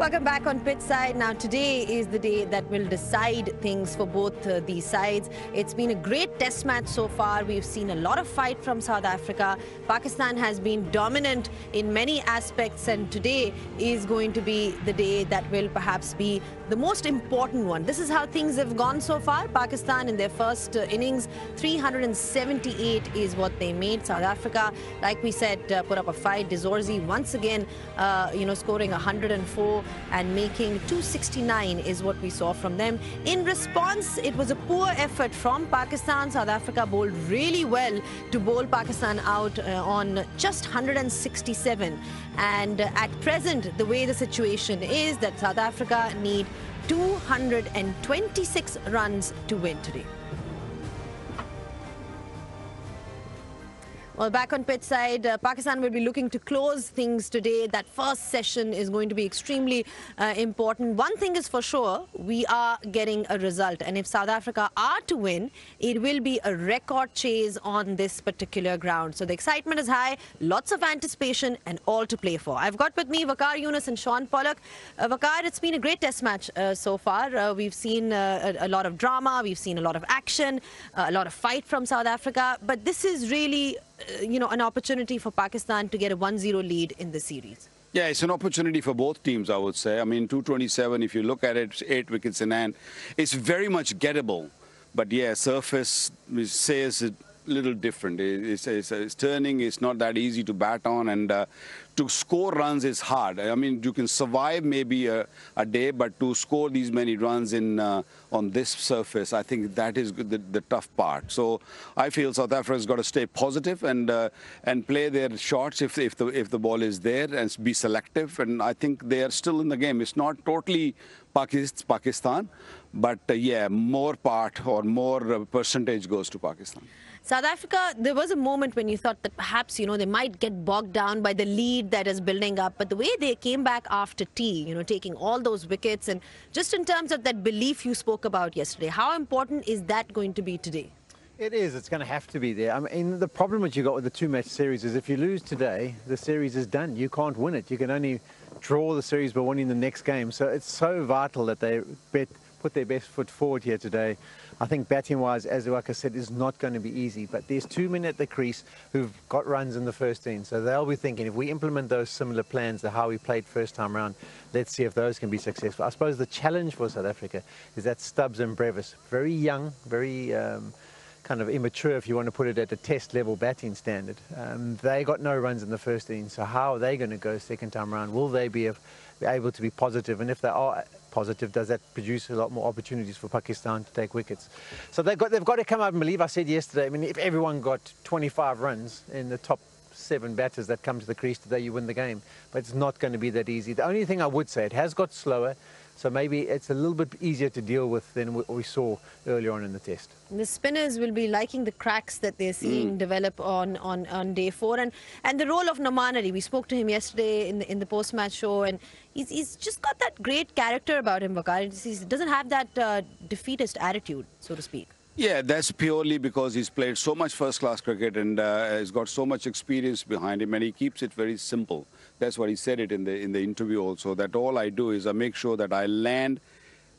Welcome back on Pitch Side. Now, today is the day that will decide things for both these sides. It's been a great test match so far. We've seen a lot of fight from South Africa. Pakistan has been dominant in many aspects, and today is going to be the day that will perhaps be the most important one. This is how things have gone so far. Pakistan in their first innings, 378 is what they made. South Africa, like we said, put up a fight. Dezorzi once again, scoring 104 and making 269 is what we saw from them. In response, it was a poor effort from Pakistan. South Africa bowled really well to bowl Pakistan out on just 167. And at present, the way the situation is that South Africa need 226 runs to win today. Well, back on pitch side, Pakistan will be looking to close things today. That first session is going to be extremely important. One thing is for sure, we are getting a result. And if South Africa are to win, it will be a record chase on this particular ground. So the excitement is high, lots of anticipation, and all to play for. I've got with me Waqar Younis and Sean Pollock. Waqar, it's been a great test match so far. We've seen a lot of drama, we've seen a lot of action, a lot of fight from South Africa. But this is really an opportunity for Pakistan to get a 1-0 lead in the series. Yeah, it's an opportunity for both teams, I would say. I mean, 227, if you look at it, 8 wickets in hand. It's very much gettable. But yeah, surface says a little different. It's turning, it's not that easy to bat on, and to score runs is hard. I mean, you can survive maybe a day, but to score these many runs on this surface, I think that is the tough part. So I feel South Africa's got to stay positive and play their shots if the ball is there and be selective. And I think they are still in the game. It's not totally Pakistan, but yeah, more part or more percentage goes to Pakistan. South Africa, there was a moment when you thought that perhaps, they might get bogged down by the lead that is building up. But the way they came back after tea, taking all those wickets, and just in terms of that belief you spoke about yesterday, how important is that going to be today? It is. It's going to have to be there. I mean, the problem that you got with the two-match series is if you lose today, the series is done. You can't win it. You can only draw the series by winning the next game. So it's so vital that they put their best foot forward here today. I think batting-wise, as Waqar said, is not going to be easy. But there's 2 men at the crease who've got runs in the first inning. So they'll be thinking, if we implement those similar plans to how we played first time round, let's see if those can be successful. I suppose the challenge for South Africa is that Stubbs and Brevis, very young, very kind of immature, if you want to put it at a test level batting standard. They got no runs in the first inning. So how are they going to go second time round? Will they be able to be positive? And if they are positive, does that produce a lot more opportunities for Pakistan to take wickets? So they've got to come out and believe. I said yesterday, I mean, if everyone got 25 runs in the top 7 batters that come to the crease today, you win the game. But it's not going to be that easy. The only thing I would say, it has got slower. So maybe it's a little bit easier to deal with than what we saw earlier on in the test. The spinners will be liking the cracks that they're seeing develop on day 4. And the role of Nomanari, we spoke to him yesterday in the post-match show, and he's just got that great character about him, Waqar. He doesn't have that defeatist attitude, so to speak. Yeah, that's purely because he's played so much first-class cricket and has got so much experience behind him, and he keeps it very simple. That's what he said it in the interview also, that all I do is I make sure that I land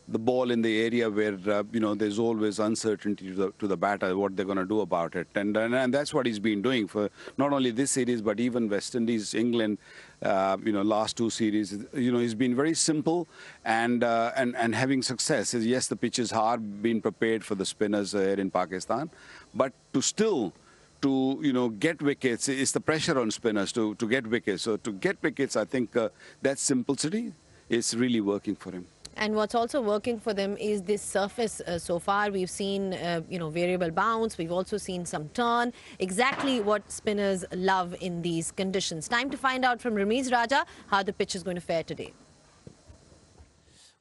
the ball in the area where, there's always uncertainty to the batter, what they're going to do about it. And that's what he's been doing for not only this series, but even West Indies, England, last 2 series. He's been very simple and having success. Yes, the pitch is hard, being prepared for the spinners here in Pakistan, but to get wickets, it's the pressure on spinners to get wickets. So to get wickets, I think that simplicity is really working for him. And what's also working for them is this surface so far. We've seen, variable bounce. We've also seen some turn. Exactly what spinners love in these conditions. Time to find out from Ramiz Raja how the pitch is going to fare today.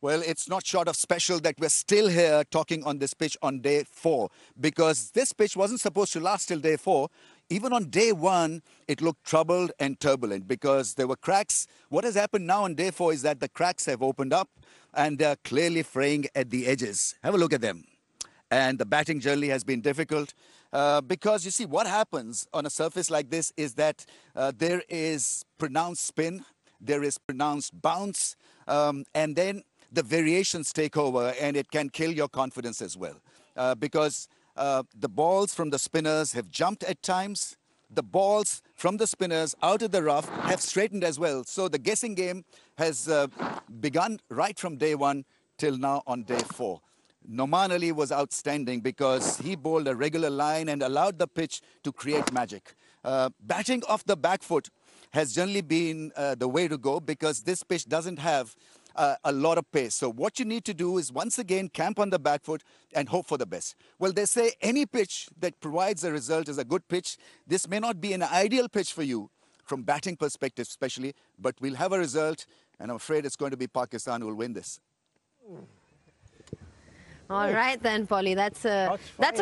Well, it's not short of special that we're still here talking on this pitch on day 4, because this pitch wasn't supposed to last till day 4. Even on day 1, it looked troubled and turbulent because there were cracks. What has happened now on day 4 is that the cracks have opened up and they're clearly fraying at the edges. Have a look at them. And the batting journey has been difficult because you see what happens on a surface like this is that there is pronounced spin there is pronounced bounce, and then the variations take over, and it can kill your confidence as well. Because the balls from the spinners have jumped at times. The balls from the spinners out of the rough have straightened as well. So the guessing game has begun right from day one till now on day 4. Noman Ali was outstanding because he bowled a regular line and allowed the pitch to create magic. Batting off the back foot has generally been the way to go because this pitch doesn't have a lot of pace. So what you need to do is once again camp on the back foot and hope for the best. Well, they say any pitch that provides a result is a good pitch. This may not be an ideal pitch for you from batting perspective especially, but we'll have a result, and I'm afraid it's going to be Pakistan who will win this. All right then, Polly. That's a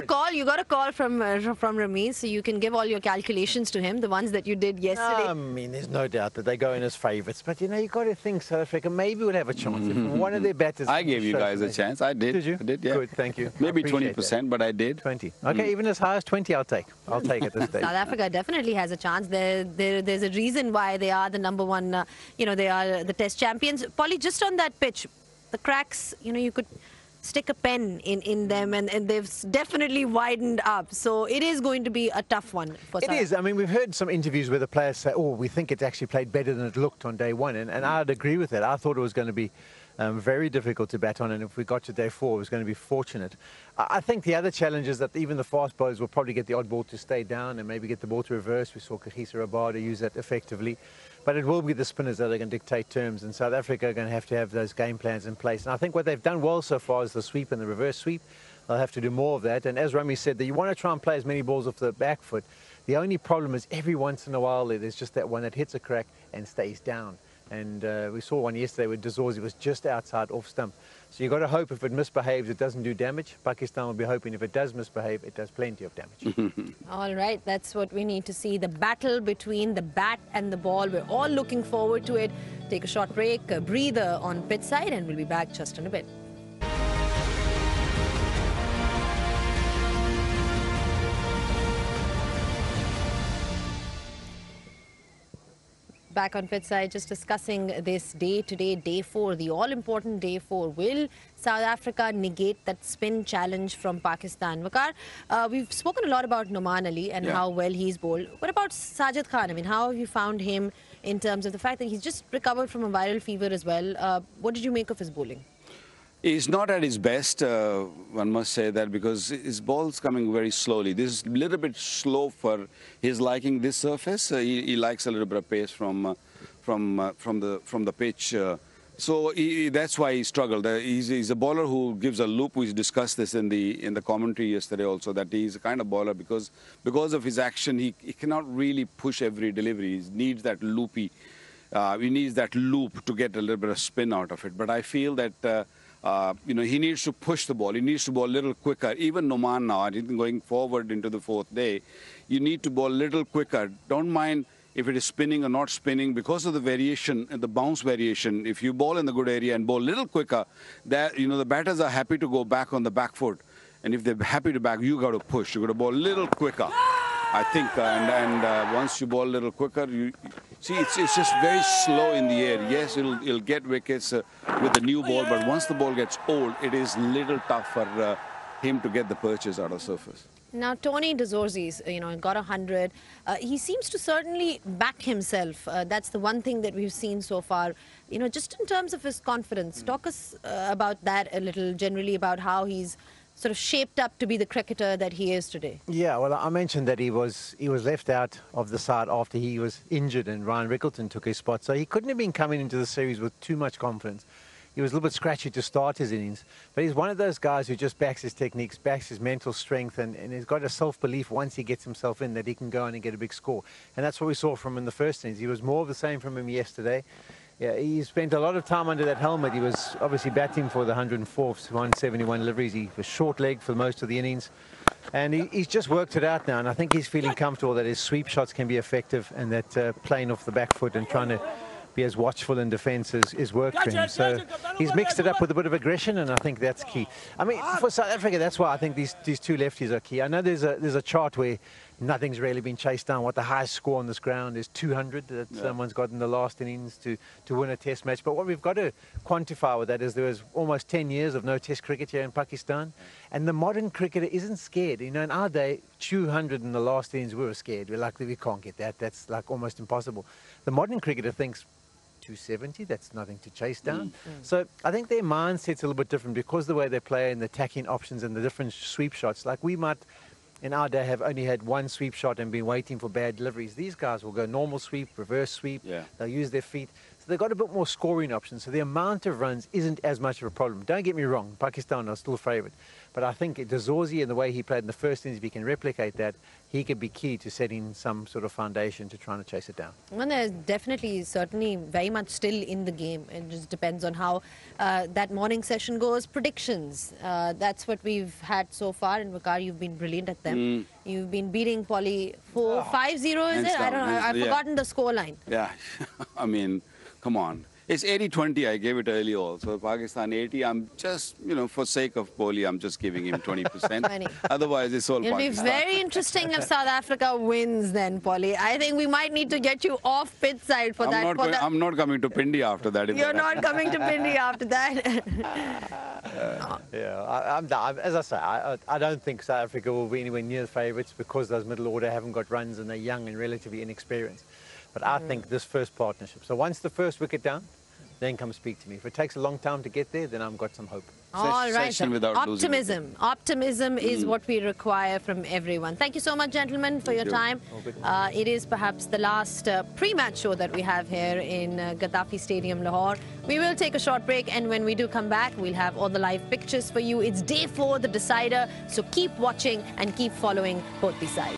call. You got a call from Ramesh, so you can give all your calculations to him, the ones that you did yesterday. I mean, there's no doubt that they go in as favourites, but you know, you got to think South Africa maybe would have a chance. If one of their batters. I gave you guys a chance. I did. Did you? I did. Yeah. Good. Thank you. Maybe 20%, but I did. 20. Okay, even as high as 20, I'll take. I'll take at this stage. South Africa definitely has a chance. There's a reason why they are the #1. They are the Test champions. Polly, just on that pitch, the cracks. You could stick a pen in them, and they've definitely widened up. So it is going to be a tough one for South Africa. It is. I mean, we've heard some interviews where the players say, oh, we think it's actually played better than it looked on day 1. And I'd agree with that. I thought it was going to be very difficult to bat on, and if we got to day 4, it was going to be fortunate. I think the other challenge is that even the fast bowlers will probably get the odd ball to stay down and maybe get the ball to reverse. We saw Kagiso Rabada use that effectively. But it will be the spinners that are going to dictate terms, and South Africa are going to have those game plans in place. And I think what they've done well so far is the sweep and the reverse sweep. They'll have to do more of that. And as Rami said, that you want to try and play as many balls off the back foot. The only problem is every once in a while there's just that one that hits a crack and stays down. And we saw one yesterday where Dazorzi was just outside off stump. So you've got to hope if it misbehaves, it doesn't do damage. Pakistan will be hoping if it does misbehave, it does plenty of damage. All right, that's what we need to see. The battle between the bat and the ball. We're all looking forward to it. Take a short break, a breather on pitch side, and we'll be back just in a bit. Back on pitch side, just discussing this day today, day 4, the all-important day 4. Will South Africa negate that spin challenge from Pakistan? Waqar, we've spoken a lot about Noman Ali and how well he's bowled. What about Sajid Khan? I mean, how have you found him in terms of the fact that he's just recovered from a viral fever as well? What did you make of his bowling? He's not at his best, one must say that, because his ball's coming very slowly. This is a little bit slow for his liking, this surface. He likes a little bit of pace from the pitch. So that's why he struggled. He's a bowler who gives a loop. We discussed this in the commentary yesterday also, that he's a kind of bowler because of his action, he cannot really push every delivery. He needs that loopy. He needs that loop to get a little bit of spin out of it. But I feel that he needs to push the ball. He needs to bowl a little quicker. Even Noman now, I think going forward into the 4th day, you need to bowl a little quicker. Don't mind if it is spinning or not spinning, because of the variation, the bounce variation. If you bowl in the good area and bowl a little quicker, that the batters are happy to go back on the back foot. And if they're happy to back, you got to push. You got to bowl a little quicker, I think. And once you bowl a little quicker, you see it's just very slow in the air. Yes, it'll get wickets with the new ball, but once the ball gets old, it is little tough for him to get the perches out of surface. Now, Tony Dazorzi's, got 100. He seems to certainly back himself. That's the one thing that we've seen so far. Just in terms of his confidence, talk us about that a little, generally about how he's sort of shaped up to be the cricketer that he is today. Yeah, well, I mentioned that he was left out of the side after he was injured and Ryan Rickleton took his spot. So he couldn't have been coming into the series with too much confidence. He was a little bit scratchy to start his innings, but he's one of those guys who just backs his techniques, backs his mental strength, and he's got a self-belief once he gets himself in that he can go on and get a big score. And that's what we saw from him in the first innings. He was more of the same from him yesterday. Yeah, he spent a lot of time under that helmet. He was obviously batting for the 104th, 171 deliveries. He was short-legged for most of the innings. And he's just worked it out now, and I think he's feeling comfortable that his sweep shots can be effective, and that playing off the back foot and trying to be as watchful in defence is work for him. So he's mixed it up with a bit of aggression, and I think that's key. I mean, for South Africa, that's why I think these two lefties are key. I know there's a chart where Nothing's really been chased down. What the highest score on this ground is 200 that someone's got in the last innings to win a test match. But what we've got to quantify with that is there was almost 10 years of no test cricket here in Pakistan. And the modern cricketer isn't scared. You know, in our day, 200 in the last innings, we were scared. We're like, we can't get that. That's like almost impossible. The modern cricketer thinks 270, that's nothing to chase down. So I think their mindset's a little bit different because the way they play and the attacking options and the different sweep shots. Like we might, in our day, have only had one sweep shot and been waiting for bad deliveries. These guys will go normal sweep, reverse sweep. They'll use their feet. So they've got a bit more scoring options. So the amount of runs isn't as much of a problem. Don't get me wrong, Pakistan are still favourite. But I think Dazorzi and the way he played in the first innings, if he can replicate that, he could be key to setting some sort of foundation to trying to chase it down. Well, there's definitely, certainly very much still in the game. It just depends on how that morning session goes. Predictions, that's what we've had so far. And Waqar, you've been brilliant at them. You've been beating Polly 5-0, is it? I don't know. I've forgotten the scoreline. Yeah, I mean, come on. It's 80-20. I gave it early also. Pakistan 80. I'm just, you know, for sake of Kohli, I'm just giving him 20%. Otherwise, it's all It'll Pakistan. be very interesting if South Africa wins then, Polly. I think we might need to get you off pitch side for that. I'm not coming to Pindi after that. You're not coming to Pindi after that. As I say, I don't think South Africa will be anywhere near the favourites because those middle order haven't got runs and they're young and relatively inexperienced. But I think this first partnership. So once the first wicket down, then come speak to me. If it takes a long time to get there, then I've got some hope. All right. Optimism. Optimism is what we require from everyone. Thank you so much, gentlemen, for your time. It is perhaps the last pre-match show that we have here in Gaddafi Stadium, Lahore. We will take a short break, and when we do come back, we'll have all the live pictures for you. It's day 4, the decider. So keep watching and keep following both the sides.